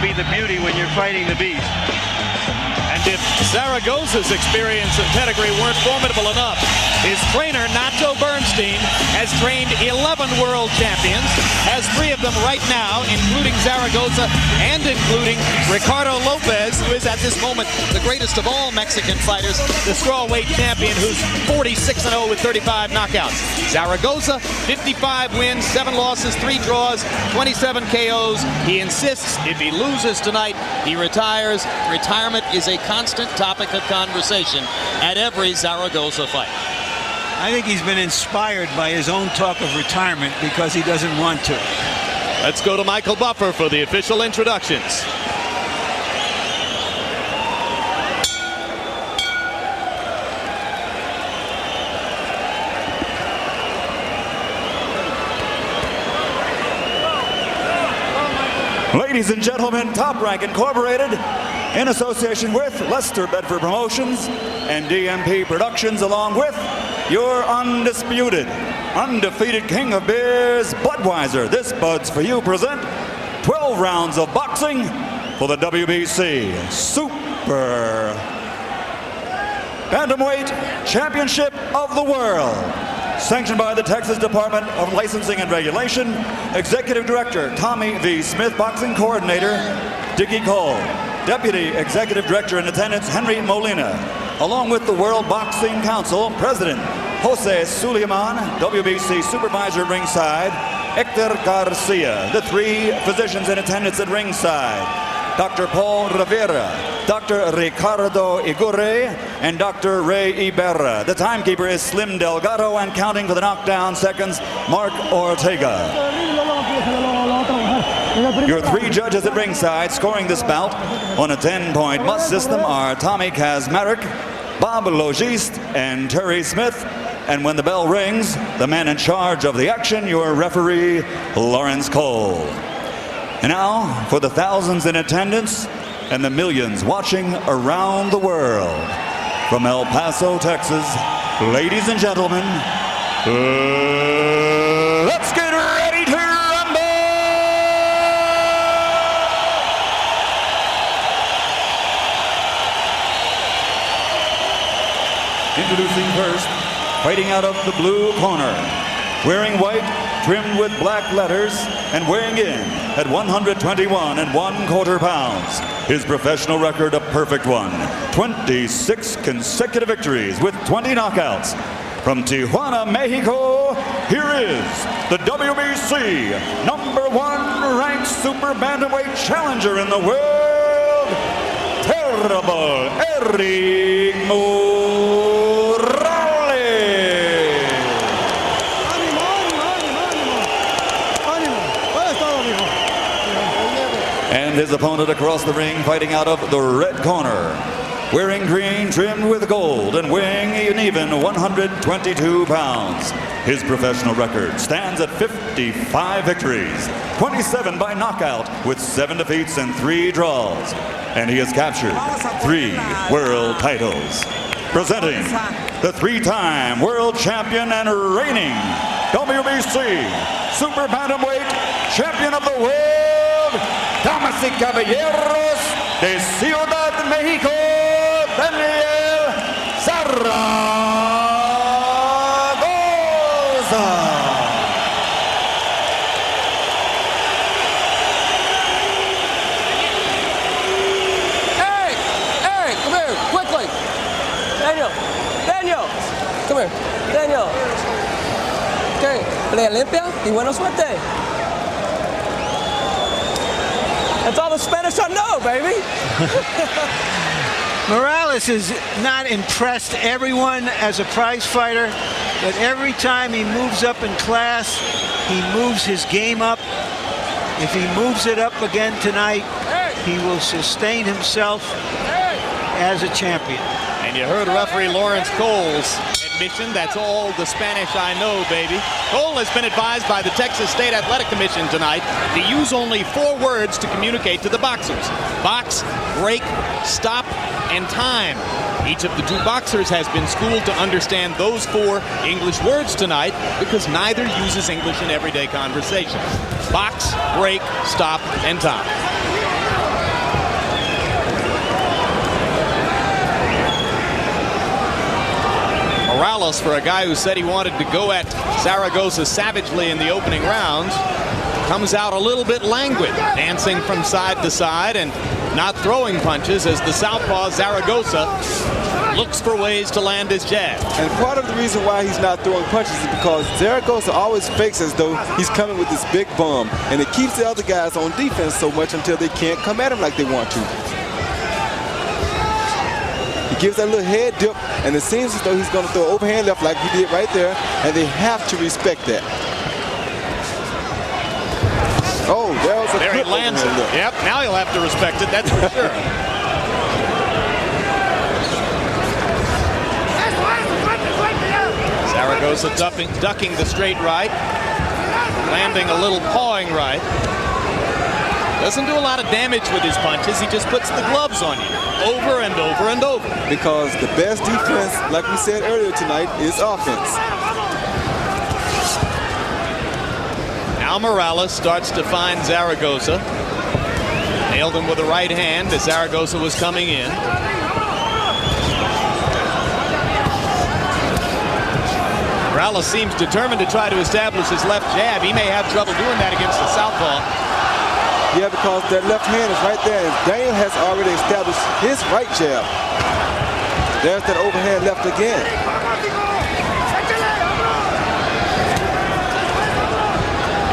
be the beauty when you're fighting the beast. And if Zaragoza's experience and pedigree weren't formidable enough, his trainer, Nacho Bernstein, has trained 11 world champions, has 3 of them right now, including Zaragoza and including Ricardo Lopez, who is at this moment the greatest of all Mexican fighters, the strawweight champion who's 46-0 with 35 knockouts. Zaragoza, 55 wins, 7 losses, 3 draws, 27 KOs. He insists if he loses tonight, he retires. Retirement is a constant topic of conversation at every Zaragoza fight. I think he's been inspired by his own talk of retirement because he doesn't want to. Let's go to Michael Buffer for the official introductions. Ladies and gentlemen, Top Rank Incorporated, in association with Lester Bedford Promotions and DMP Productions, along with your undisputed, undefeated king of beers, Budweiser. This Bud's for you present 12 rounds of boxing for the WBC Super Bantamweight Championship of the World. Sanctioned by the Texas Department of Licensing and Regulation, Executive Director Tommy V. Smith, Boxing Coordinator Dickie Cole, Deputy Executive Director in attendance Henry Molina, along with the World Boxing Council President Jose Suleiman, WBC Supervisor ringside Hector Garcia, the 3 physicians in attendance at ringside, Dr. Paul Rivera, Dr. Ricardo Igure, and Dr. Ray Ibarra. The timekeeper is Slim Delgado, and counting for the knockdown seconds, Mark Ortega. Your 3 judges at ringside scoring this bout on a 10-point must system are Tommy Kaczmarek, Bob Logist, and Terry Smith. And when the bell rings, the man in charge of the action, your referee, Laurence Cole. And now, for the thousands in attendance and the millions watching around the world, from El Paso, Texas, ladies and gentlemen, let's get ready to rumble! Introducing first, fighting out of the blue corner, wearing white, trimmed with black letters, and weighing in at 121 1/4 pounds. His professional record a perfect one. 26 consecutive victories with 20 knockouts. From Tijuana, Mexico, here is the WBC #1 ranked Super Bantamweight challenger in the world, Terrible Erik Morales. And his opponent across the ring, fighting out of the red corner, wearing green trimmed with gold and weighing an even 122 pounds. His professional record stands at 55 victories, 27 by knockout with 7 defeats and 3 draws. And he has captured 3 world titles. Presenting the 3-time world champion and reigning WBC Super Bantamweight champion of the world, damas y caballeros, de Ciudad de Mexico, Daniel Zaragoza. Erik, come here, quickly. Daniel, come here. Daniel. Okay, pelea limpia y buena suerte. That's all the Spanish I know, baby. Morales has not impressed everyone as a prize fighter, but every time he moves up in class, he moves his game up. If he moves it up again tonight, he will sustain himself as a champion. And you heard referee Laurence Cole's admission, that's all the Spanish I know, baby. Cole has been advised by the Texas State Athletic Commission tonight to use only 4 words to communicate to the boxers: box, break, stop, and time. Each of the 2 boxers has been schooled to understand those 4 English words tonight because neither uses English in everyday conversation. Box, break, stop, and time. Morales, for a guy who said he wanted to go at Zaragoza savagely in the opening rounds, comes out a little bit languid, dancing from side to side and not throwing punches as the southpaw Zaragoza looks for ways to land his jab. And part of the reason why he's not throwing punches is because Zaragoza always fakes as though he's coming with this big bomb, and it keeps the other guys on defense so much until they can't come at him like they want to. He gives that little head dip, and it seems as though he's going to throw overhand left like he did right there, and they have to respect that. Oh, there he lands it. Yep, now he'll have to respect it, that's for sure. Zaragoza ducking the straight right, landing a little pawing right. Doesn't do a lot of damage with his punches. He just puts the gloves on you over and over and over. Because the best defense, like we said earlier tonight, is offense. Now Morales starts to find Zaragoza. Nailed him with a right hand as Zaragoza was coming in. Morales seems determined to try to establish his left jab. He may have trouble doing that against the southpaw. Yeah, because that left hand is right there. And Daniel has already established his right jab. There's that overhand left again.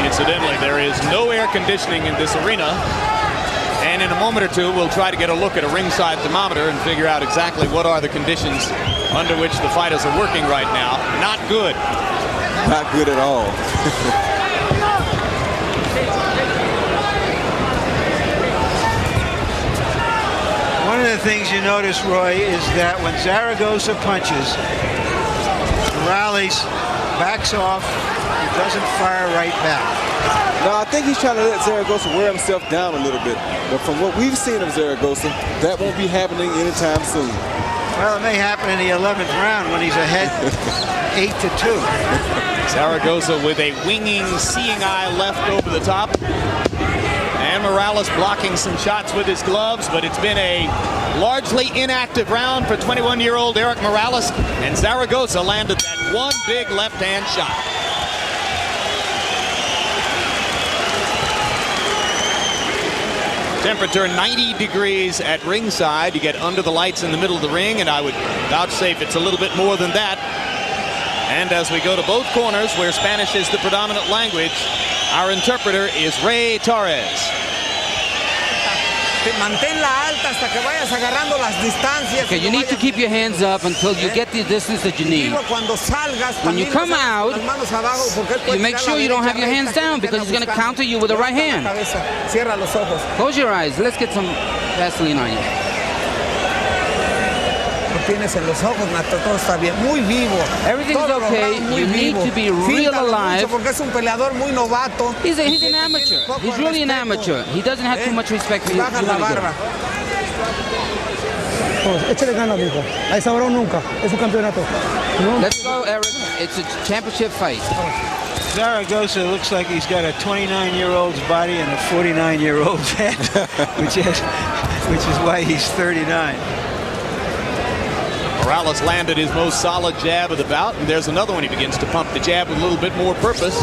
Incidentally, there is no air conditioning in this arena. And in a moment or two, we'll try to get a look at a ringside thermometer and figure out exactly what are the conditions under which the fighters are working right now. Not good. Not good at all. One of the things you notice, Roy, is that when Zaragoza punches, Morales backs off, he doesn't fire right back. No, I think he's trying to let Zaragoza wear himself down a little bit. But from what we've seen of Zaragoza, that won't be happening anytime soon. Well, it may happen in the 11th round when he's ahead 8-2. Zaragoza with a winging, seeing eye left over the top. And Morales blocking some shots with his gloves, but it's been a largely inactive round for 21-year-old Erik Morales. And Zaragoza landed that one big left-hand shot. Temperature 90 degrees at ringside. You get under the lights in the middle of the ring, and I would vouchsafe it's a little bit more than that. And as we go to both corners, where Spanish is the predominant language, our interpreter is Ray Torres. Okay, you need to keep your hands up until you get the distance that you need. When you come out, you make sure you don't have your hands down because he's going to counter you with a right hand. Close your eyes. Let's get some Vaseline on you. Everything's okay. You need to be real alive. He's an amateur. He's really an amateur. He doesn't have too much respect for you. Let's go, Eric. It's a championship fight. Zaragoza looks like he's got a 29-year-old's body and a 49-year-old's head, which is why he's 39. Morales landed his most solid jab of the bout, and there's another one. He begins to pump the jab with a little bit more purpose.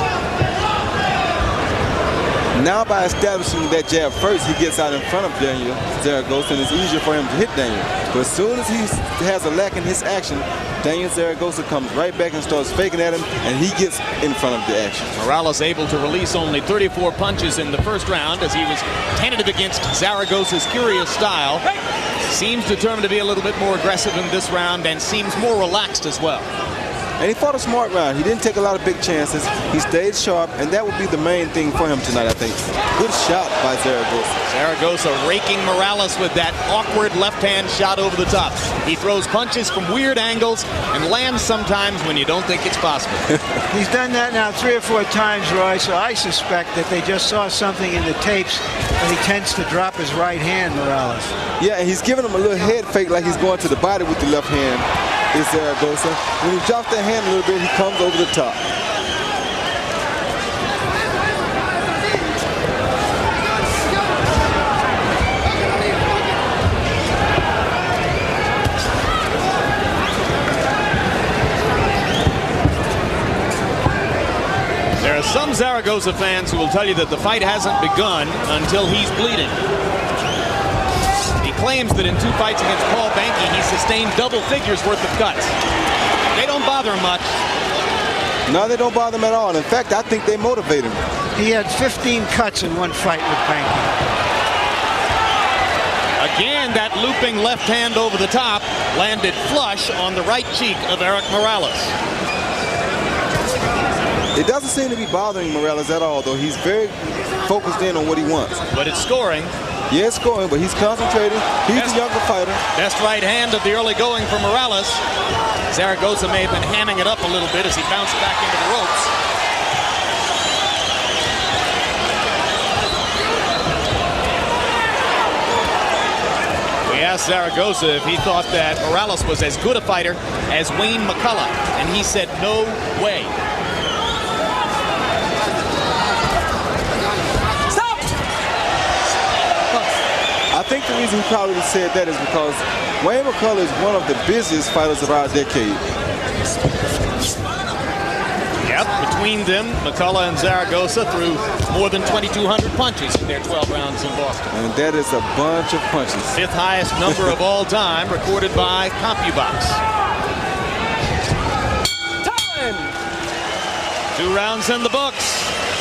Now by establishing that jab first, he gets out in front of Daniel Zaragoza, and it's easier for him to hit Daniel. But as soon as he has a lack in his action, Daniel Zaragoza comes right back and starts faking at him, and he gets in front of the action. Morales able to release only 34 punches in the first round as he was tentative against Zaragoza's curious style. Seems determined to be a little bit more aggressive in this round and seems more relaxed as well. And he fought a smart round. He didn't take a lot of big chances. He stayed sharp, and that would be the main thing for him tonight, I think. Good shot by Zaragoza. Zaragoza raking Morales with that awkward left-hand shot over the top. He throws punches from weird angles and lands sometimes when you don't think it's possible. He's done that now 3 or 4 times, Roy, so I suspect that they just saw something in the tapes and he tends to drop his right hand, Morales. Yeah, and he's giving him a little head fake like he's going to the body with the left hand. Is Zaragoza. When he drops that hand a little bit, he comes over the top. Zaragoza fans who will tell you that the fight hasn't begun until he's bleeding. He claims that in 2 fights against Paul Banky, he sustained double figures worth of cuts. They don't bother him much. No, they don't bother him at all. In fact, I think they motivate him. He had 15 cuts in 1 fight with Banky. Again, that looping left hand over the top landed flush on the right cheek of Erik Morales. It doesn't seem to be bothering Morales at all, though. He's very focused in on what he wants. But it's scoring. Yeah, it's scoring, but he's concentrating. He's a younger fighter. Best right hand of the early going for Morales. Zaragoza may have been hamming it up a little bit as he bounced back into the ropes. We asked Zaragoza if he thought that Morales was as good a fighter as Wayne McCullough, and he said no way. I think the reason he probably said that is because Wayne McCullough is one of the busiest fighters of our decade. Yep, between them, McCullough and Zaragoza threw more than 2,200 punches in their 12 rounds in Boston. And that is a bunch of punches. 5th highest number of all time, recorded by CompuBox. Time! 2 rounds in the books.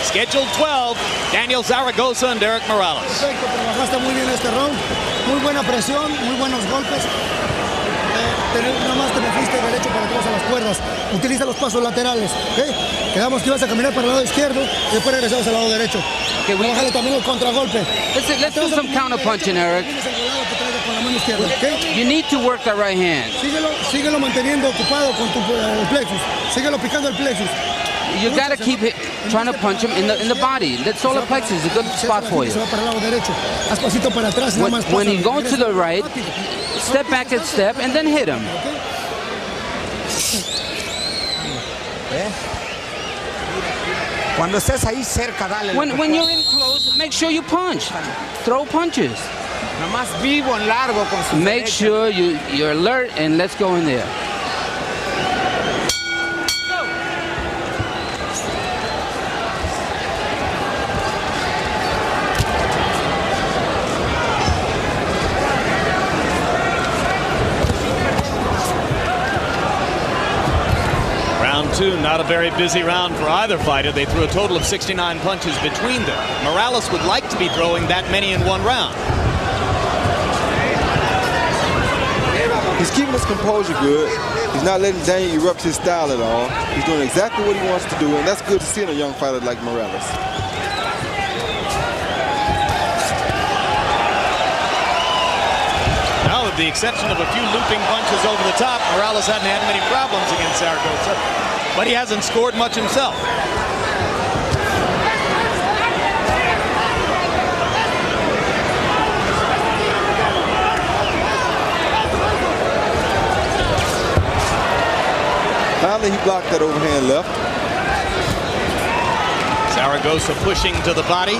Scheduled 12, Daniel Zaragoza and Erik Morales. Perfecto, trabajaste muy bien este round. Muy buena presión, muy buenos golpes. Nada más te me fuiste derecho para atrás a las cuerdas. Utiliza los pasos laterales. ¿Okay? Quedamos que ibas a caminar para el lado izquierdo y después regresamos al lado derecho. Okay, Bájale también el contragolpe. Let's do some counter punching, Erik. You need to work that right hand. Síguelo manteniendo ocupado con tu plexus. Síguelo picando el plexus. You gotta keep trying to punch him in the body. That solar plexus is a good spot for you. When he's going to the right, step back a step and then hit him. When you're in close, make sure you punch. Throw punches. Make sure you're alert and let's go in there. Round 2, not a very busy round for either fighter. They threw a total of 69 punches between them. Morales would like to be throwing that many in 1 round. He's keeping his composure good. He's not letting Daniel erupt his style at all. He's doing exactly what he wants to do, and that's good to see in a young fighter like Morales. Now, with the exception of a few looping punches over the top, Morales hadn't had many problems against Zaragoza, but he hasn't scored much himself. Finally, he blocked that overhand left. Zaragoza pushing to the body.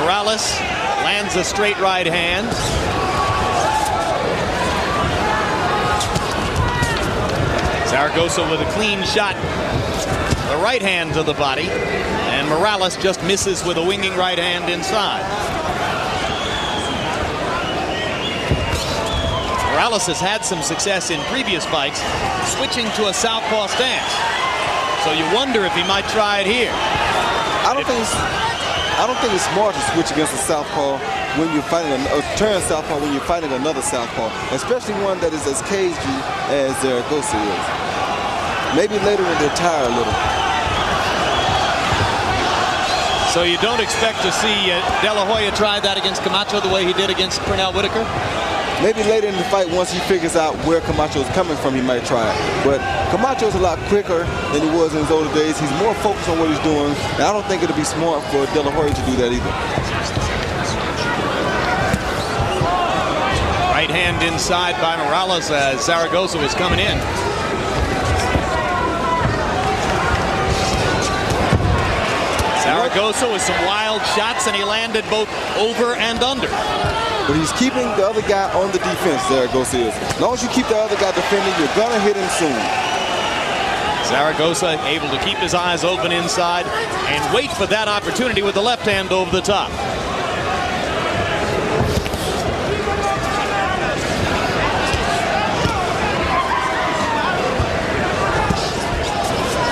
Morales lands a straight right hand. Zaragoza with a clean shot. The right hand to the body. And Morales just misses with a winging right hand inside. Morales has had some success in previous fights switching to a southpaw stance. So you wonder if he might try it here. I don't think it's smart to switch against a southpaw when you're fighting turn southpaw when you're fighting another southpaw, especially one that is as cagey as Zaragoza is. Maybe later when they're tired a little. So you don't expect to see De La Hoya try that against Camacho the way he did against Pernell Whitaker? Maybe later in the fight, once he figures out where Camacho is coming from, he might try it. But Camacho is a lot quicker than he was in his older days. He's more focused on what he's doing, and I don't think it'll be smart for De La Hoya to do that either. Right hand inside by Morales as Zaragoza was coming in. Zaragoza with some wild shots, and he landed both over and under. But he's keeping the other guy on the defense, Zaragoza is. As long as you keep the other guy defending, you're going to hit him soon. Zaragoza able to keep his eyes open inside and wait for that opportunity with the left hand over the top.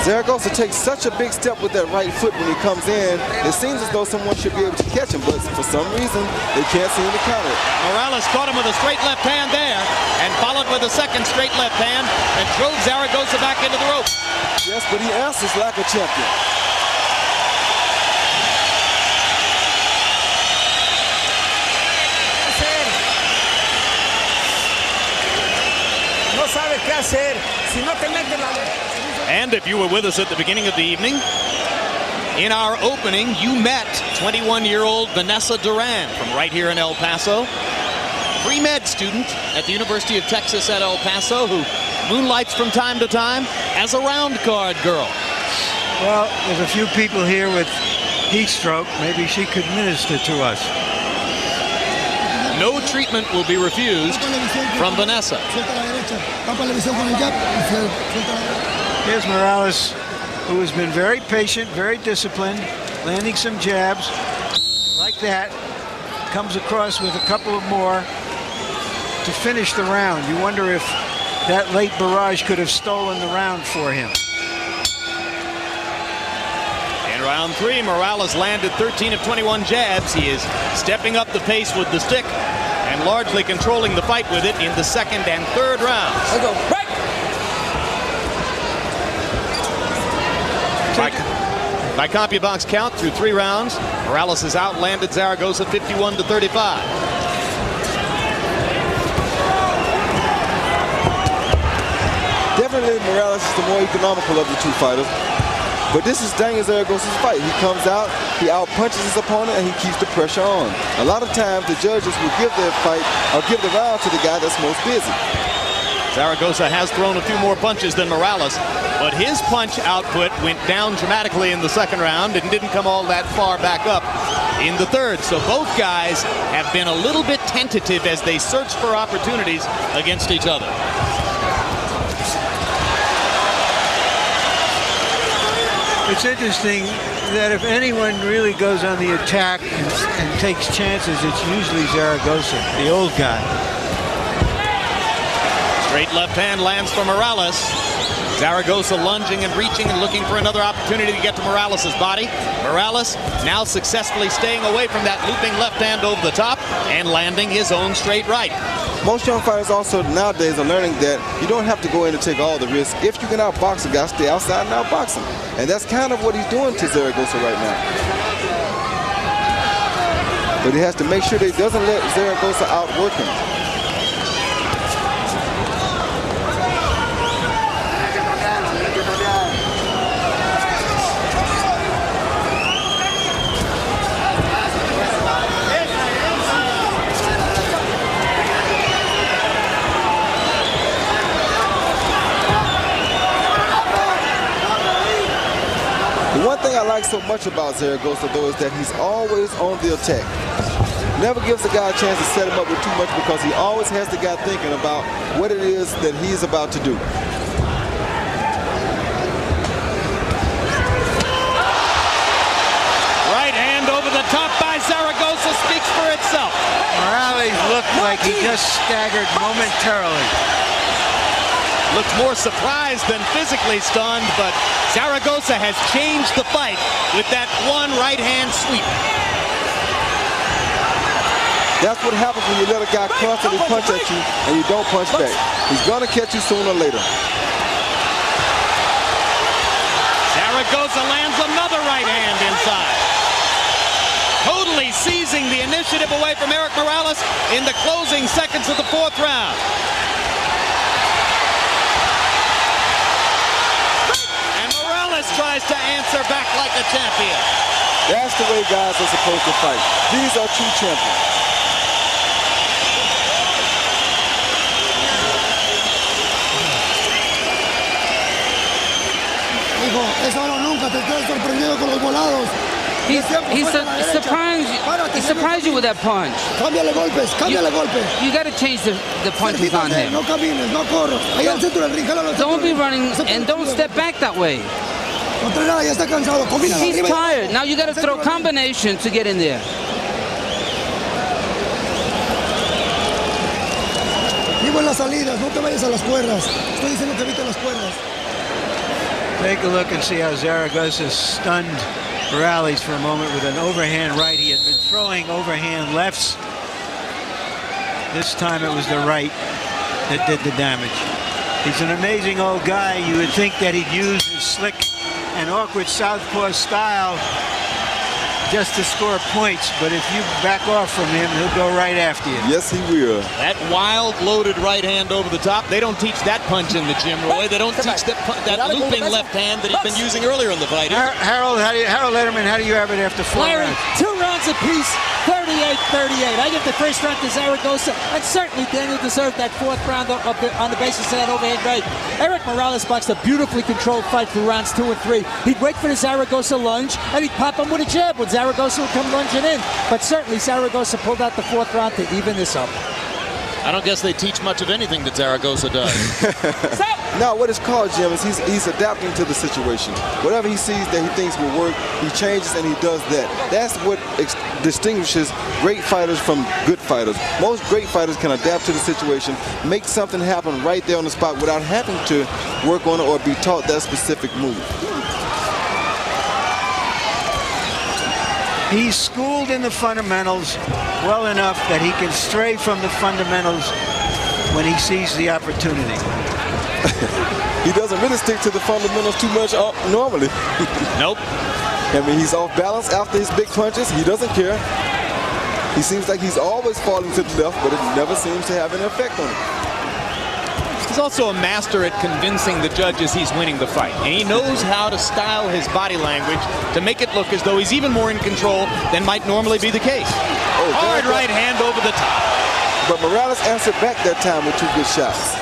Zaragoza takes such a big step with that right foot when he comes in. It seems as though someone should be able to catch him, but for some reason, they can't seem to counter it. Morales caught him with a straight left hand there and followed with a second straight left hand and drove Zaragoza back into the rope. Yes, but he answers like a champion. No sabe qué hacer. Si no te mete la... And if you were with us at the beginning of the evening, in our opening, you met 21-year-old Vanessa Duran from right here in El Paso. Pre-med student at the University of Texas at El Paso who moonlights from time to time as a round card girl. Well, there's a few people here with heat stroke. Maybe she could minister to us. No treatment will be refused from Vanessa. Here's Morales, who has been very patient, very disciplined, landing some jabs like that. Comes across with a couple of more to finish the round. You wonder if that late barrage could have stolen the round for him. In round 3, Morales landed 13 of 21 jabs. He is stepping up the pace with the stick and largely controlling the fight with it in the second and third rounds. Let's go. Right. By CompuBox count, through 3 rounds, Morales has outlanded Zaragoza 51-35. Definitely Morales is the more economical of the two fighters. But this is Daniel Zaragoza's fight. He comes out, he outpunches his opponent, and he keeps the pressure on. A lot of times the judges will give their fight or give the round to the guy that's most busy. Zaragoza has thrown a few more punches than Morales, but his punch output went down dramatically in the second round and didn't come all that far back up in the third. So both guys have been a little bit tentative as they search for opportunities against each other. It's interesting that if anyone really goes on the attack and takes chances, it's usually Zaragoza, the old guy. Straight left hand lands for Morales. Zaragoza lunging and reaching and looking for another opportunity to get to Morales' body. Morales now successfully staying away from that looping left hand over the top and landing his own straight right. Most young fighters also nowadays are learning that you don't have to go in and take all the risks. If you can outbox a guy, stay outside and outbox him. And that's kind of what he's doing to Zaragoza right now. But he has to make sure that he doesn't let Zaragoza outwork him. The one thing I like so much about Zaragoza, though, is that he's always on the attack. Never gives the guy a chance to set him up with too much because he always has the guy thinking about what it is that he's about to do. Right hand over the top by Zaragoza speaks for itself. Morales looked like he just staggered momentarily. Looked more surprised than physically stunned, but Zaragoza has changed the fight with that one right hand sweep. That's what happens when you let a guy constantly punch at you and you don't punch back. He's going to catch you sooner or later. Zaragoza lands another right hand inside. Totally seizing the initiative away from Erik Morales in the closing seconds of the fourth round. Tries to answer back like a champion. That's the way guys are supposed to fight. These are true champions. Hijo, es ahora o nunca, te estoy sorprendido con los volados. He surprised you with that punch. Cámbiale golpes, cámbiale golpes. You got to change the punches on him. No camines, no corras. Ahí al centro del ring, jálalo al centro Don't be del ring. running and don't step back that way. No trae nada, ya está cansado. Combina He's arriba. tired. Now you got to throw combinations to get in there. Vivo en las salidas, no te vayas a las cuerdas. Estoy diciendo que evita las cuerdas. Take a look and see how Zaragoza stunned Morales for a moment with an overhand right. He had been throwing overhand lefts. This time it was the right that did the damage. He's an amazing old guy. You would think that he'd use his slick and awkward southpaw style just to score points, but if you back off from him, he'll go right after you. Yes, he will. That wild, loaded right hand over the top. They don't teach that punch in the gym, Roy. They don't teach that looping left hand that he's been using earlier in the fight. Harold Letterman, how do you have it after 4 Larry, rounds? 2 rounds apiece, 38-38. I give the first round to Zaragoza, and certainly Daniel deserved that 4th round on the basis of that overhand right. Erik Morales boxed a beautifully controlled fight through rounds 2 and 3. He'd wait for the Zaragoza lunge, and he'd pop him with a jab when Zaragoza would come lunging in. But certainly Zaragoza pulled out the 4th round to even this up. I don't guess they teach much of anything that Zaragoza does. No, what it's called, Jim, is he's adapting to the situation. Whatever he sees that he thinks will work, he changes and he does that. That's what distinguishes great fighters from good fighters. Most great fighters can adapt to the situation, make something happen right there on the spot without having to work on it or be taught that specific move. He's schooled in the fundamentals well enough that he can stray from the fundamentals when he sees the opportunity. He doesn't really stick to the fundamentals too much normally. Nope. I mean, he's off balance after his big punches. He doesn't care. He seems like he's always falling to the left, but it never seems to have an effect on him. He's also a master at convincing the judges he's winning the fight. And he knows how to style his body language to make it look as though he's even more in control than might normally be the case. Hard right hand over the top. But Morales answered back that time with 2 good shots.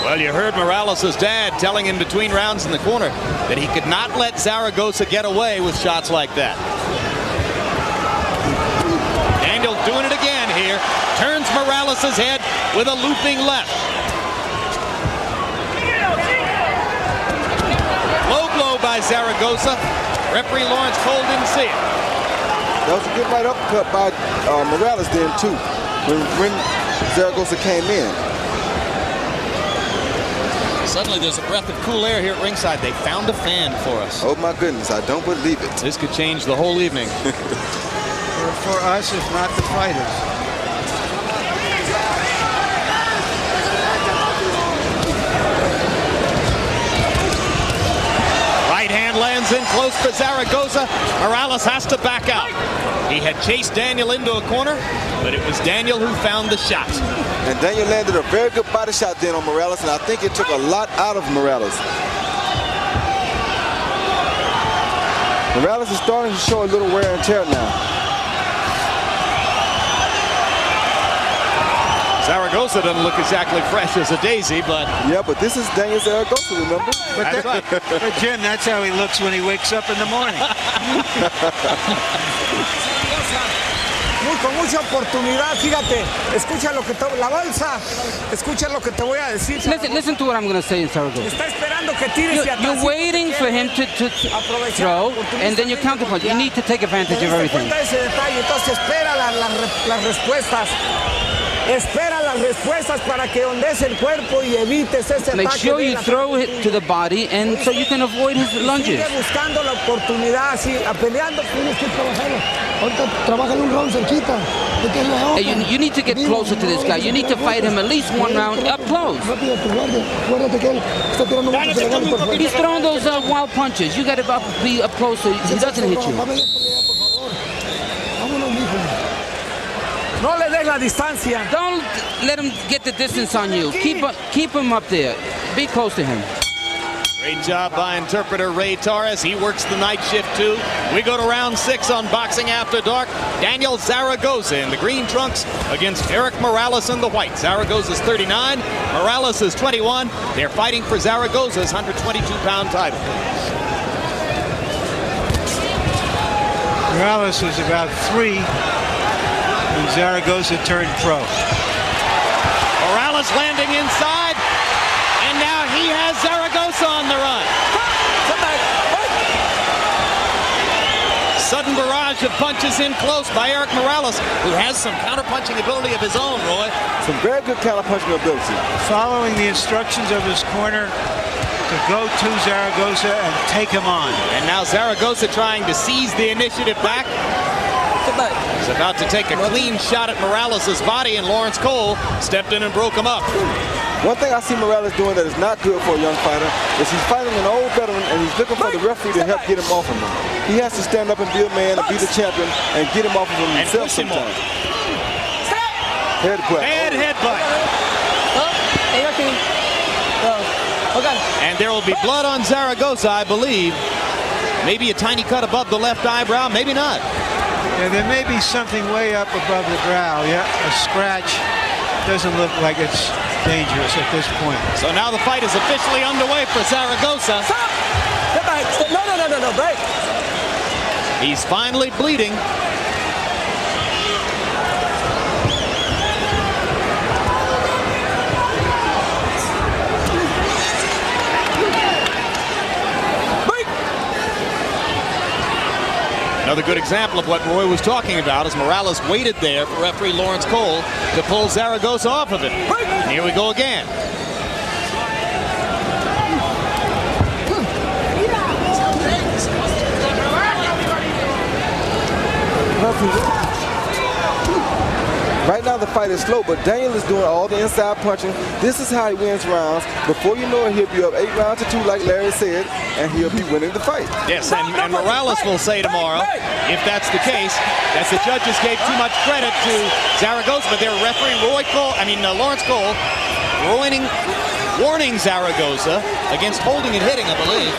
Well, you heard Morales' dad telling him between rounds in the corner that he could not let Zaragoza get away with shots like that. Daniel doing it again here. Turns Morales' head with a looping left. Low blow by Zaragoza. Referee Laurence Cole didn't see it. That was a good right uppercut by Morales then, too, when Zaragoza came in. Suddenly there's a breath of cool air here at ringside. They found a fan for us. Oh, my goodness, I don't believe it. This could change the whole evening. For us, if not the fighters. Right hand lands in close for Zaragoza. Morales has to back out. He had chased Daniel into a corner, but it was Daniel who found the shot. And Daniel landed a very good body shot then on Morales, and I think it took a lot out of Morales. Morales is starting to show a little wear and tear now. Zaragoza doesn't look exactly fresh as a daisy, but... Yeah, but this is Daniel Zaragoza, remember? But, but Jim, that's how he looks when he wakes up in the morning. Con mucha oportunidad, fíjate, escucha lo que la bolsa, escucha lo que te voy a decir. Listen to what I'm going to say in Zaragoza. Está esperando que tires hacia atrás. You're waiting for him to throw, and then you counterpunch. You need to take advantage of everything. Entonces espera las respuestas. Espera las respuestas para que ondees el cuerpo y evites ese ataque. Make sure you throw it to the body, and so you can avoid his lunges. Sigue buscando la oportunidad, así, peleando. Tienes que trabajarlo. Ahorita trabájale un round cerquita. Hey, you need to get closer to this guy. You need to fight him at least 1 round up close. He's throwing those wild punches. You got to be up close so he doesn't hit you. No le des la distancia. Don't let him get the distance on you. Keep him up there. Be close to him. Great job by interpreter Ray Torres. He works the night shift too. We go to round 6 on Boxing After Dark. Daniel Zaragoza in the green trunks against Erik Morales in the white. Zaragoza's 39, Morales is 21. They're fighting for Zaragoza's 122-pound title. Morales was about 3 when Zaragoza turned pro. Morales landing inside, and now he has Zaragoza on the run. Sudden barrage of punches in close by Erik Morales, who has some counter-punching ability of his own, Roy. Some very good counter-punching ability. Following the instructions of his corner to go to Zaragoza and take him on. And now Zaragoza trying to seize the initiative back. He's about to take a clean shot at Morales' body, and Laurence Cole stepped in and broke him up. One thing I see Morales doing that is not good for a young fighter is he's fighting an old veteran and he's looking for the referee to help get him off of him. He has to stand up and be a man and be the champion and get him off of him himself sometimes. Headbutt. Bad headbutt. And there will be blood on Zaragoza, I believe. Maybe a tiny cut above the left eyebrow, maybe not. Yeah, there may be something way up above the brow. Yeah, a scratch. Doesn't look like it's dangerous at this point. So now the fight is officially underway for Zaragoza. No, break. He's finally bleeding. Another good example of what Roy was talking about is Morales waited there for referee Laurence Cole to pull Zaragoza off of him. And here we go again. Right now the fight is slow, but Daniel is doing all the inside punching. This is how he wins rounds. Before you know it, he'll be up 8 rounds to 2 like Larry said, and he'll be winning the fight. Yes, and Morales will say tomorrow, if that's the case, that the judges gave too much credit to Zaragoza, but they're refereeing Laurence Cole, warning Zaragoza against holding and hitting, I believe.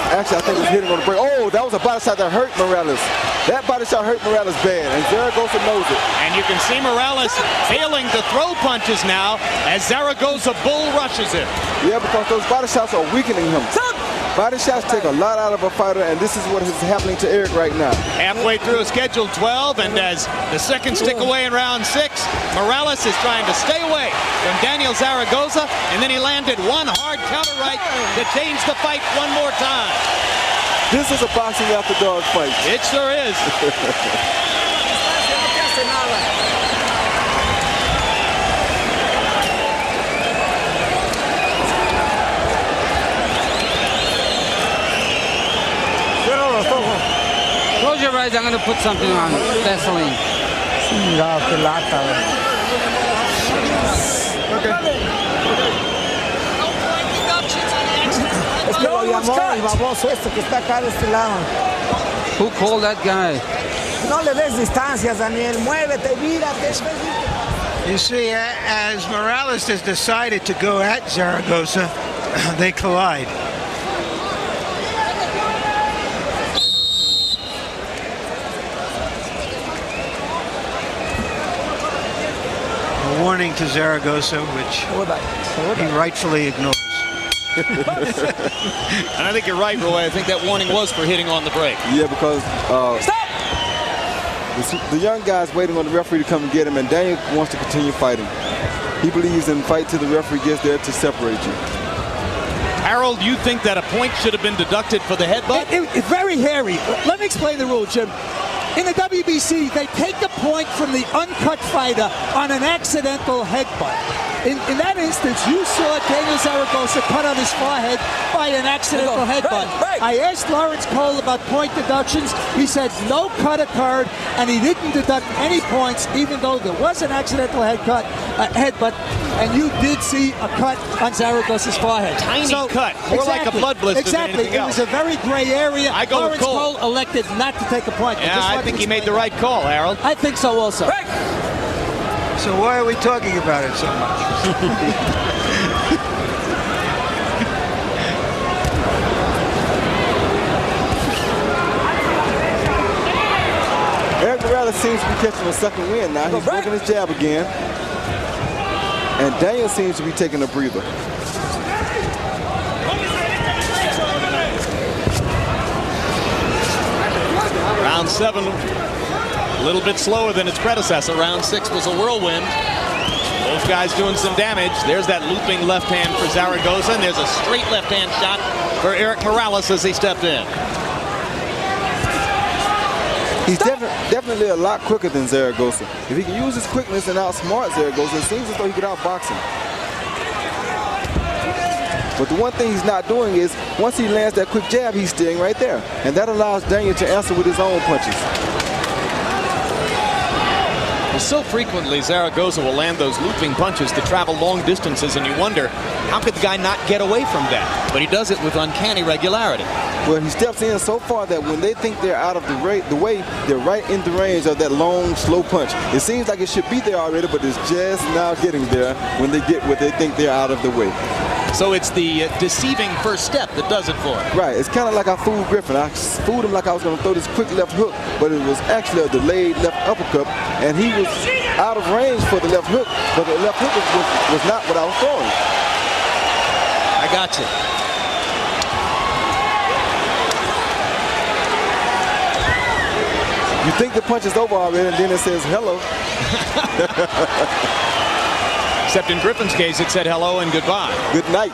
Actually, I think he's hitting on the break. Oh, that was a body shot that hurt Morales. That body shot hurt Morales bad, and Zaragoza knows it. And you can see Morales failing to throw punches now as Zaragoza bull rushes him. Yeah, because those body shots are weakening him. Body shots take a lot out of a fighter, and this is what is happening to Erik right now. Halfway through scheduled 12, and as the seconds tick away in round 6, Morales is trying to stay away from Daniel Zaragoza, and then he landed one hard counter right to change the fight one more time. This is a boxing after dog fight. It sure is. Close your eyes, I'm going to put something on Vaseline. Who called that guy? No le des distancias, Daniel. Muévete, mírate. You see, as Morales has decided to go at Zaragoza, they collide. A warning to Zaragoza, which he rightfully ignores. And I think you're right, Roy. I think that warning was for hitting on the break. Yeah, because the young guy's waiting on the referee to come and get him, and Daniel wants to continue fighting. He believes in fight till the referee gets there to separate you. Harold, you think that a point should have been deducted for the headbutt? It's very hairy. Let me explain the rule, Jim. In the WBC, they take a point from the uncut fighter on an accidental headbutt. In that instance, you saw Daniel Zaragoza cut on his forehead by an accidental headbutt. I asked Laurence Cole about point deductions. He said no cut occurred, and he didn't deduct any points, even though there was an accidental headbutt, and you did see a cut on Zaragoza's forehead. Tiny cut, more like a blood blister than anything else. It was a very gray area. I go Laurence with Cole. Cole elected not to take a point. Yeah, I think he made the right call, Harold. I think so also. So why are we talking about it so much? Erik Morales seems to be catching a second wind now. He's working his jab again. And Daniel seems to be taking a breather. Round 7, a little bit slower than its predecessor. Round 6 was a whirlwind. Both guys doing some damage. There's that looping left hand for Zaragoza, and there's a straight left hand shot for Erik Morales as he stepped in. He's definitely a lot quicker than Zaragoza. If he can use his quickness and outsmart Zaragoza, it seems as though he could outbox him. But the one thing he's not doing is, once he lands that quick jab, he's staying right there. And that allows Daniel to answer with his own punches. So frequently, Zaragoza will land those looping punches to travel long distances, and you wonder, how could the guy not get away from that? But he does it with uncanny regularity. Well, he steps in so far that when they think they're out of the way, they're right in the range of that long, slow punch. It seems like it should be there already, but it's just now getting there when they get where they think they're out of the way. So it's the deceiving first step that does it for him. Right. It's kind of like I fooled Griffin. I fooled him like I was going to throw this quick left hook, but it was actually a delayed left uppercut, and he was out of range for the left hook, but the left hook was not what I was throwing. I got you. You think the punch is over already, and then it says hello. Except in Griffin's case, it said hello and goodbye. Good night.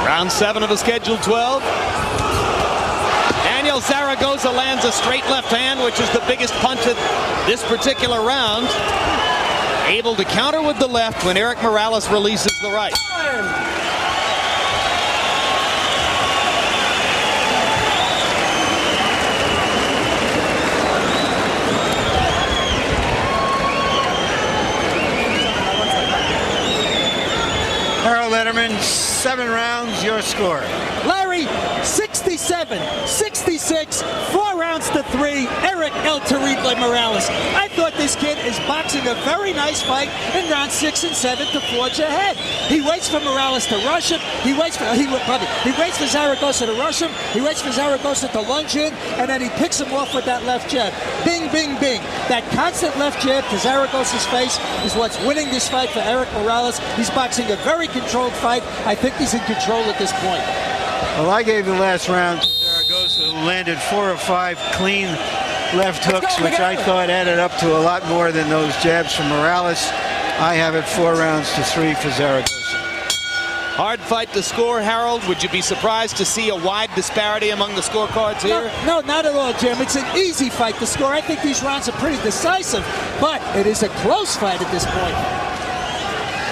Round 7 of the scheduled 12. Daniel Zaragoza lands a straight left hand, which is the biggest punch of this particular round. Able to counter with the left when Erik Morales releases the right. Harold Letterman, 7 rounds, your score. Larry, 67, 66, 4 rounds to 3, Erik El Terrible Morales. I thought this kid is boxing a very nice fight in round 6 and 7 to forge ahead. He waits for Morales to rush him. He waits for Zaragoza to rush him. He waits for Zaragoza to lunge in, and then he picks him off with that left jab. Bing, bing, bing. That constant left jab to Zaragoza's face is what's winning this fight for Erik Morales. He's boxing a very controlled fight. I think he's in control at this point. Well, I gave the last round to Zaragoza, who landed 4 or 5 clean left hooks, which I thought added up to a lot more than those jabs from Morales. I have it 4 rounds to 3 for Zaragoza. Hard fight to score, Harold. Would you be surprised to see a wide disparity among the scorecards here? No, not at all, Jim. It's an easy fight to score. I think these rounds are pretty decisive, but it is a close fight at this point.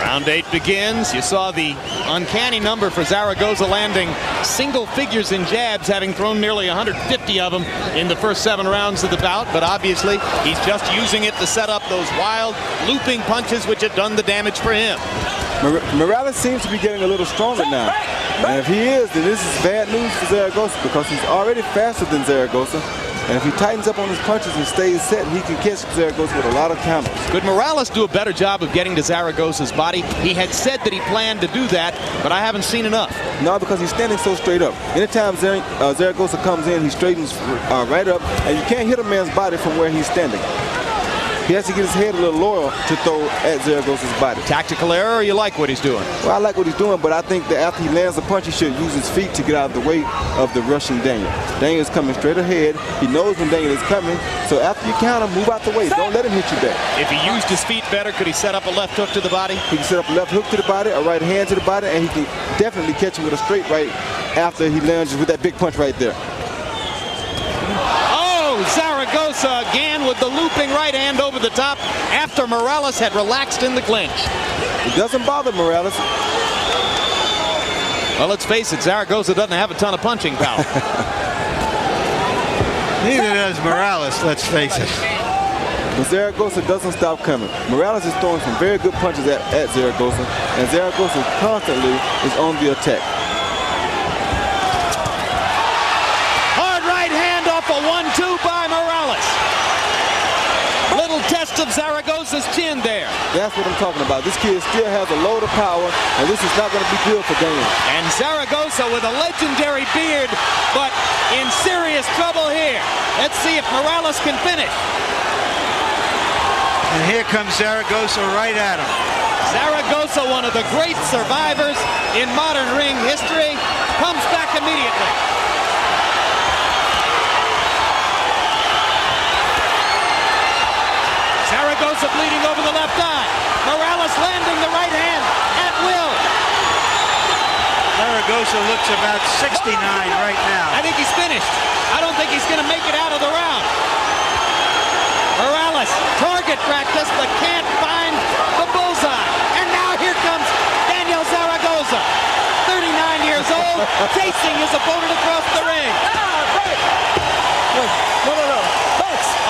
Round 8 begins. You saw the uncanny number for Zaragoza landing single figures in jabs, having thrown nearly 150 of them in the first 7 rounds of the bout. But obviously, he's just using it to set up those wild looping punches which had done the damage for him. Morales seems to be getting a little stronger now. And if he is, then this is bad news for Zaragoza, because he's already faster than Zaragoza. And if he tightens up on his punches and stays set, he can catch Zaragoza with a lot of counters. Could Morales do a better job of getting to Zaragoza's body? He had said that he planned to do that, but I haven't seen enough. No, because he's standing so straight up. Anytime Zaragoza comes in, he straightens right up, and you can't hit a man's body from where he's standing. He has to get his head a little lower to throw at Zaragoza's body. Tactical error, or you like what he's doing? Well, I like what he's doing, but I think that after he lands a punch, he should use his feet to get out of the way of the rushing Daniel. Daniel's coming straight ahead. He knows when Daniel is coming, so after you counter, move out the way. Don't let him hit you back. If he used his feet better, could he set up a left hook to the body? He can set up a left hook to the body, a right hand to the body, and he can definitely catch him with a straight right after he lunges with that big punch right there. Zaragoza again with the looping right hand over the top after Morales had relaxed in the clinch. It doesn't bother Morales. Well, let's face it, Zaragoza doesn't have a ton of punching power. Neither does Morales, let's face it. But Zaragoza doesn't stop coming. Morales is throwing some very good punches at Zaragoza, and Zaragoza constantly is on the attack. A 1-2 by Morales. Little test of Zaragoza's chin there. That's what I'm talking about. This kid still has a load of power, and this is not going to be good for Daniel. And Zaragoza with a legendary beard, but in serious trouble here. Let's see if Morales can finish. And here comes Zaragoza right at him. Zaragoza, one of the great survivors in modern ring history, comes back immediately. Zaragoza bleeding over the left eye. Morales landing the right hand at will. Zaragoza looks about 69 right now. I think he's finished. I don't think he's going to make it out of the round. Morales, target practice, but can't find the bullseye. And now here comes Daniel Zaragoza, 39 years old, chasing his opponent across the ring.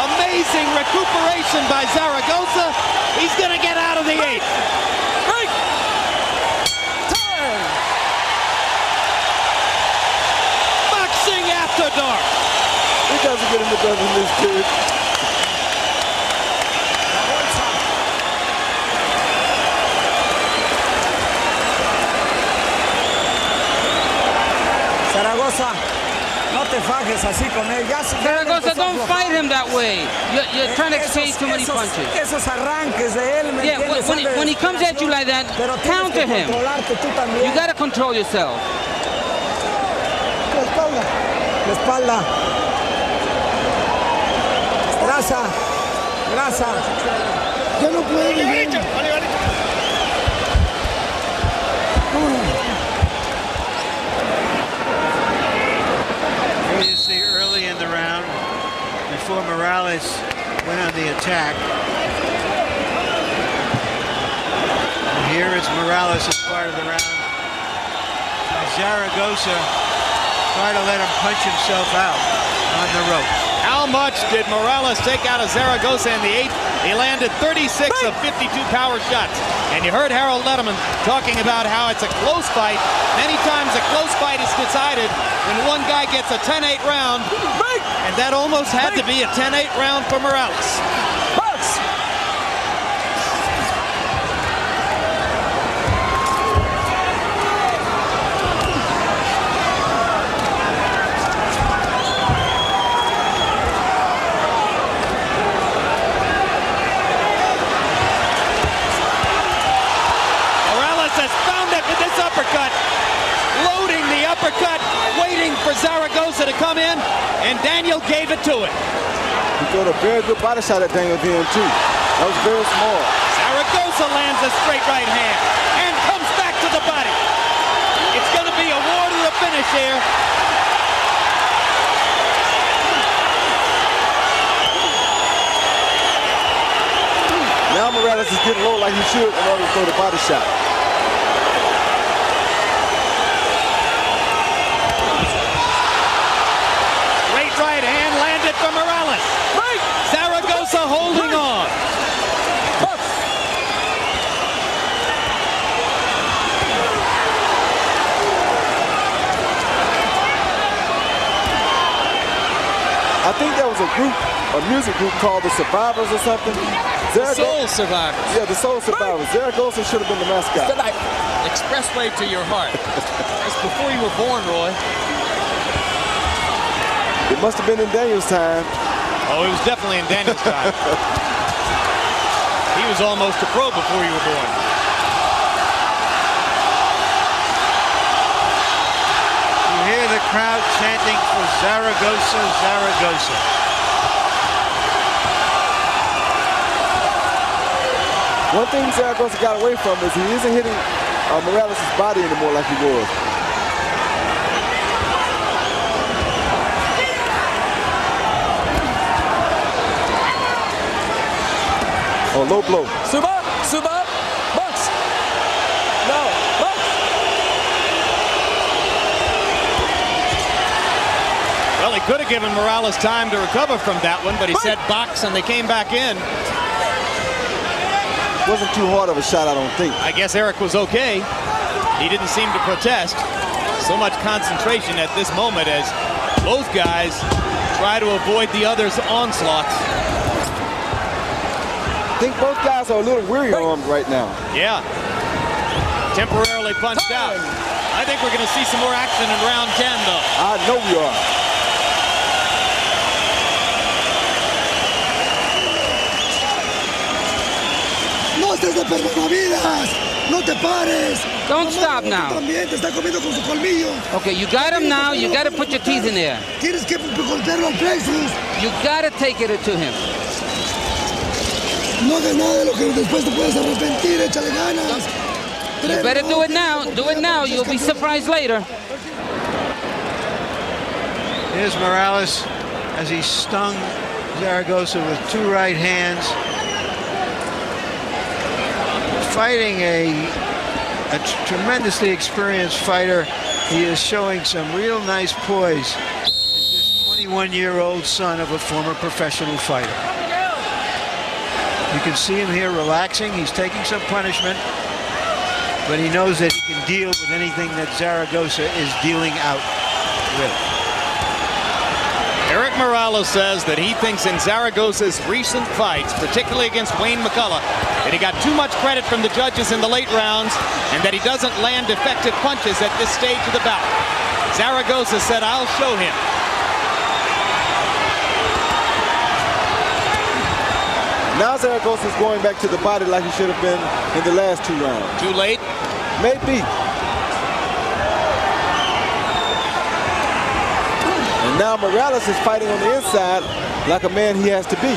Amazing recuperation by Zaragoza. He's going to get out of the 8th. Boxing after dark. He doesn't get in the bed in this kid. Zaragoza, no te fajes así con él. Zaragoza, don't fight him that way. You're trying to exchange too many punches. Esos arranques de él, ¿me entiendes? When he comes at you like that, counter him. You got to control yourself. La espalda. Grasa. Grasa. Ya no puede. Here you see early in the round, before Morales went on the attack. And here is Morales as part of the round. And Zaragoza tried to let him punch himself out on the ropes. How much did Morales take out of Zaragoza in the 8th? He landed 36 of 52 power shots. And you heard Harold Letterman talking about how it's a close fight. Many times a close fight is decided when one guy gets a 10-8 round. And that almost had to be a 10-8 round for Morales. For Zaragoza to come in, and Daniel gave it to him. He threw a very good body shot at Daniel then, too. That was very small. Zaragoza lands a straight right hand and comes back to the body. It's going to be a war to the finish here. Now Morales is getting low like he should in order to throw the body shot. Right hand landed for Morales. Zaragoza holding on. I think there was a music group called the Survivors or something. The Soul Survivors. Yeah, the Soul Survivors. Zaragoza should have been the mascot. Expressway to your heart. That's before you were born, Roy. It must have been in Daniel's time. Oh, it was definitely in Daniel's time. He was almost a pro before you were born. You hear the crowd chanting for Zaragoza, Zaragoza. One thing Zaragoza got away from is he isn't hitting Morales' body anymore like he was. Oh, low blow. Suba, box. No, box. Well, he could have given Morales time to recover from that one, but he said box, and they came back in. Wasn't too hard of a shot, I don't think. I guess Erik was okay. He didn't seem to protest. So much concentration at this moment as both guys try to avoid the other's onslaughts. I think both guys are a little weary armed right now. Yeah. Temporarily punched out. I think we're going to see some more action in round 10, though. I know we are. No estés de perdonavidas. No te pares. Don't stop now. También te está comiendo con su colmillo. Okay, you got him now. You got to put your teeth in there. Tienes que golpearlo al plexus. You got to take it to him. No hagas nada de lo que después te puedes arrepentir, échale ganas. You better do it now. Do it now. You'll be surprised later. Here's Morales as he stung Zaragoza with 2 right hands. Fighting a tremendously experienced fighter. He is showing some real nice poise. This 21-year-old son of a former professional fighter. You can see him here relaxing. He's taking some punishment, but he knows that he can deal with anything that Zaragoza is dealing out with. Erik Morales says that he thinks in Zaragoza's recent fights, particularly against Wayne McCullough, that he got too much credit from the judges in the late rounds and that he doesn't land effective punches at this stage of the bout. Zaragoza said, "I'll show him." Now Zaragoza's going back to the body like he should have been in the last 2 rounds. Too late? Maybe. And now Morales is fighting on the inside like a man he has to be.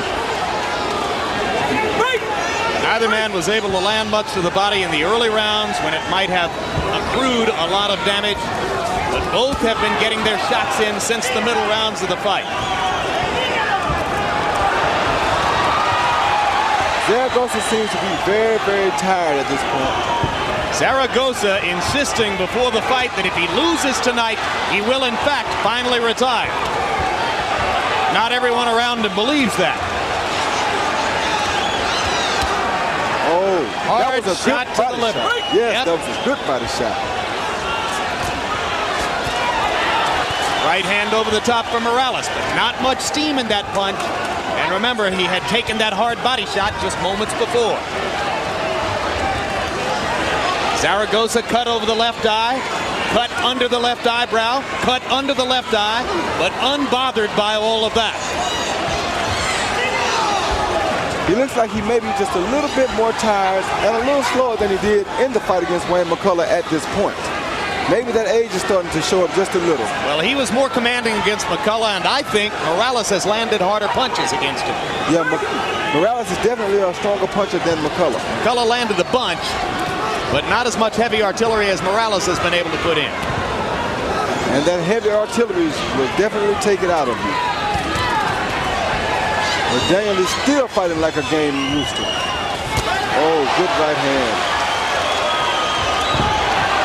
Neither man was able to land much to the body in the early rounds when it might have accrued a lot of damage, but both have been getting their shots in since the middle rounds of the fight. Zaragoza seems to be very, very tired at this point. Zaragoza insisting before the fight that if he loses tonight, he will in fact finally retire. Not everyone around him believes that. Oh, that Hard was a shot good to body the liver. shot. Yes, Yep. that was a good body shot. Right hand over the top for Morales, but not much steam in that punch. And remember, he had taken that hard body shot just moments before. Zaragoza cut over the left eye, cut under the left eyebrow, cut under the left eye, but unbothered by all of that. He looks like he may be just a little bit more tired and a little slower than he did in the fight against Wayne McCullough at this point. Maybe that age is starting to show up just a little. Well, he was more commanding against McCullough, and I think Morales has landed harder punches against him. Yeah, Morales is definitely a stronger puncher than McCullough. McCullough landed a bunch, but not as much heavy artillery as Morales has been able to put in. And that heavy artillery will definitely take it out of you. But Daniel is still fighting like a game rooster. Oh, good right hand.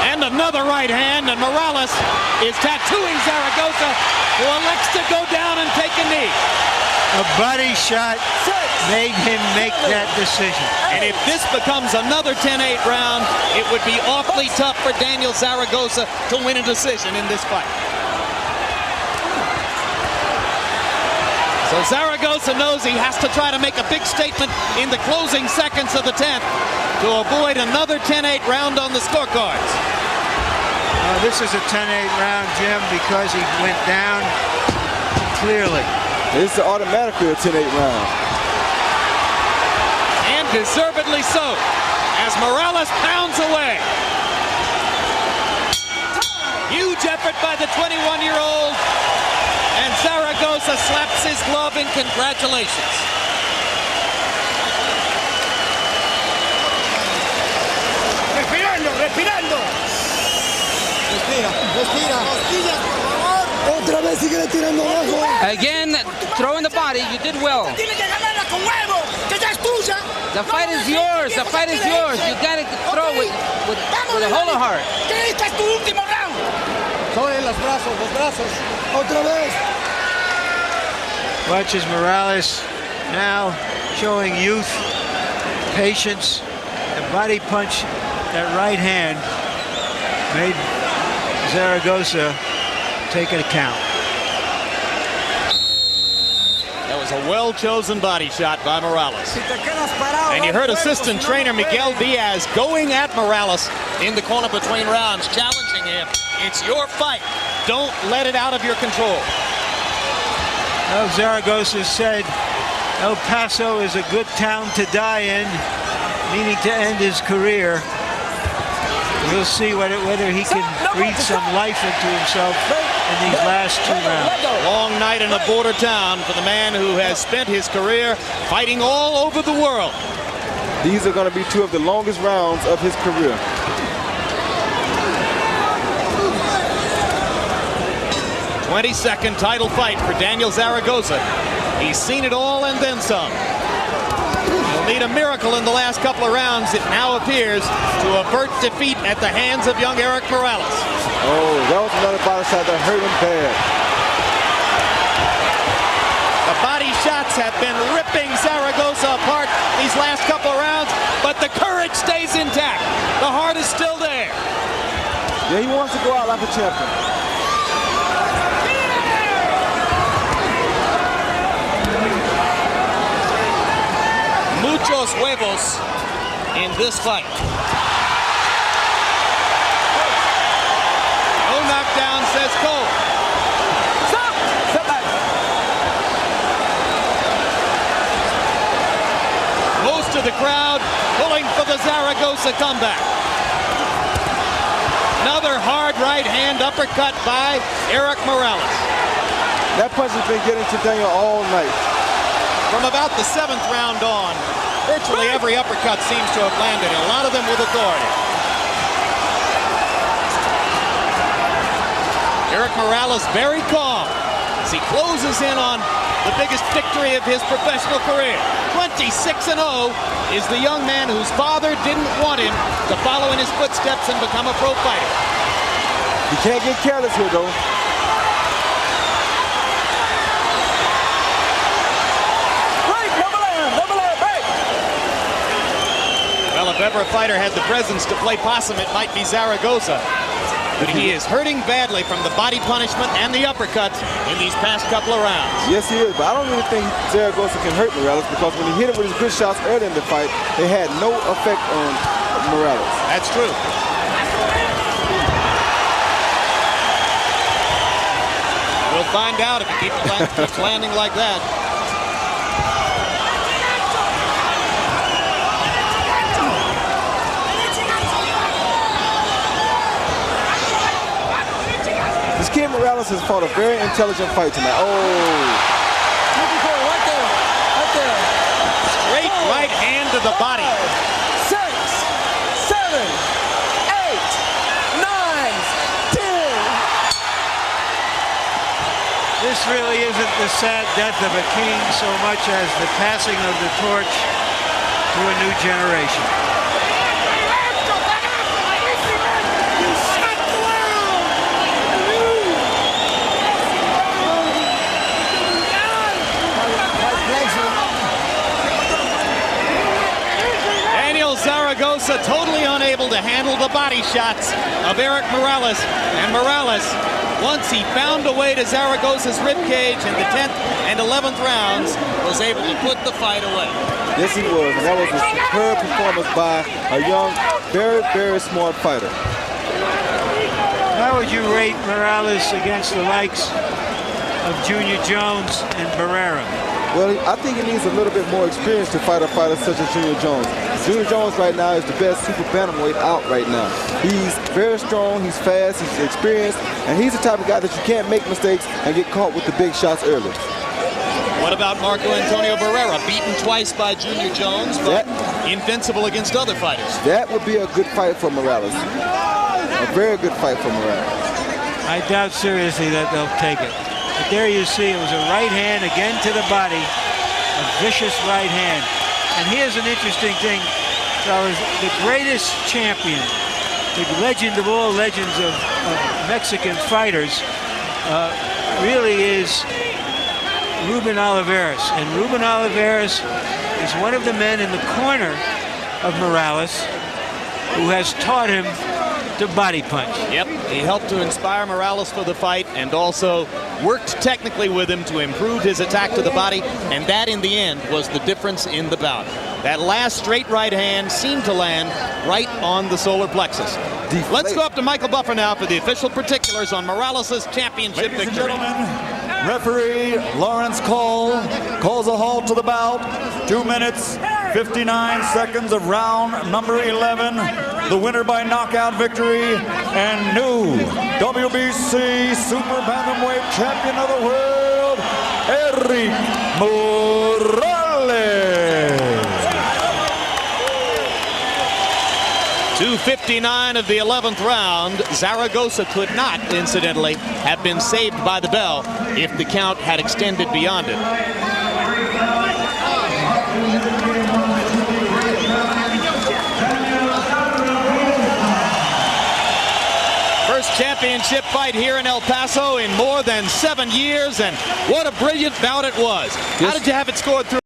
And another right hand, and Morales is tattooing Zaragoza, who elects to go down and take a knee. A body shot made him make that decision. And if this becomes another 10-8 round, it would be awfully tough for Daniel Zaragoza to win a decision in this fight. So Zaragoza knows he has to try to make a big statement in the closing seconds of the 10th to avoid another 10-8 round on the scorecards. This is a 10-8 round, Jim, because he went down clearly. This is automatically a 10-8 round. And deservedly so, as Morales pounds away. Huge effort by the 21-year-old, and Zaragoza slaps his glove in congratulations. Respirando, respirando. Respira, respira. Costillas, por favor. Otra vez sigue tirando abajo. Again, throwing the body, you did well. Tiene que ganarla con huevo, que ya es tuya. The fight is yours. The fight is yours. You gotta throw with a whole heart. Que este es tu último round. Sobre los brazos, los brazos. Otra vez. Watch as Morales now showing youth, patience, the body punch, that right hand made Zaragoza take an account. That was a well-chosen body shot by Morales. And you heard assistant trainer Miguel Diaz going at Morales in the corner between rounds, challenging him. It's your fight. Don't let it out of your control. Well, Zaragoza said El Paso is a good town to die in, meaning to end his career. We'll see whether he can breathe some life into himself. in these last 2 rounds. Long night in a border town for the man who has spent his career fighting all over the world. These are going to be 2 of the longest rounds of his career. '22nd title fight for Daniel Zaragoza. He's seen it all and then some. He'll need a miracle in the last couple of rounds, it now appears, to avert defeat at the hands of young Erik Morales. Oh, that was another body shot that hurt him bad. The body shots have been ripping Zaragoza apart these last couple of rounds, but the courage stays intact. The heart is still there. Yeah, he wants to go out like a champion. Muchos huevos in this fight. No knockdown, says Cole. Stop! Step back. Most of the crowd pulling for the Zaragoza comeback. Another hard right hand uppercut by Erik Morales. That punch has been getting to Daniel all night. From about the 7th round on, virtually every uppercut seems to have landed, and a lot of them with authority. Erik Morales very calm as he closes in on the biggest victory of his professional career. 26-0 is the young man whose father didn't want him to follow in his footsteps and become a pro fighter. You can't get careless here, though. Well, if ever a fighter had the presence to play possum, it might be Zaragoza. But he is hurting badly from the body punishment and the uppercuts in these past couple of rounds. Yes, he is, but I don't really think Zaragoza can hurt Morales because when he hit him with his good shots early in the fight, they had no effect on Morales. That's true. We'll find out if he keeps landing like that. This kid Morales has fought a very intelligent fight tonight. Oh. Right there. Right there. Straight right hand to the body. 6, 7, 8, 9, 10. This really isn't the sad death of a king so much as the passing of the torch to a new generation. Daniel Zaragoza totally unable to handle the body shots of Erik Morales. And Morales, once he found a way to Zaragoza's ribcage in the 10th and 11th rounds, was able to put the fight away. Yes, he was. And that was a superb performance by a young, very, very smart fighter. How would you rate Morales against the likes of Junior Jones and Barrera? Well, I think he needs a little bit more experience to fight a fighter such as Junior Jones. Junior Jones right now is the best super bantamweight out right now. He's very strong, he's fast, he's experienced, and he's the type of guy that you can't make mistakes and get caught with the big shots early. What about Marco Antonio Barrera, beaten twice by Junior Jones, but invincible against other fighters? That would be a good fight for Morales. A very good fight for Morales. I doubt seriously that they'll take it. But there you see, it was a right hand again to the body, a vicious right hand. And here's an interesting thing, fellas. The greatest champion, the legend of all legends of Mexican fighters, really is Ruben Olivares. And Ruben Olivares is one of the men in the corner of Morales who has taught him to body punch. Yep, he helped to inspire Morales for the fight and also worked technically with him to improve his attack to the body, and that in the end was the difference in the bout. That last straight right hand seemed to land right on the solar plexus. Let's go up to Michael Buffer now for the official particulars on Morales' championship Ladies and victory. gentlemen, referee Laurence calls a halt to the bout. 2 minutes 59 seconds of round number 11. The winner by knockout victory and new WBC Super Bantamweight Champion of the World, Erik Morales. 2:59 of the 11th round. Zaragoza could not, incidentally, have been saved by the bell if the count had extended beyond it. First championship fight here in El Paso in more than 7 years, and what a brilliant bout it was. How did you have it scored through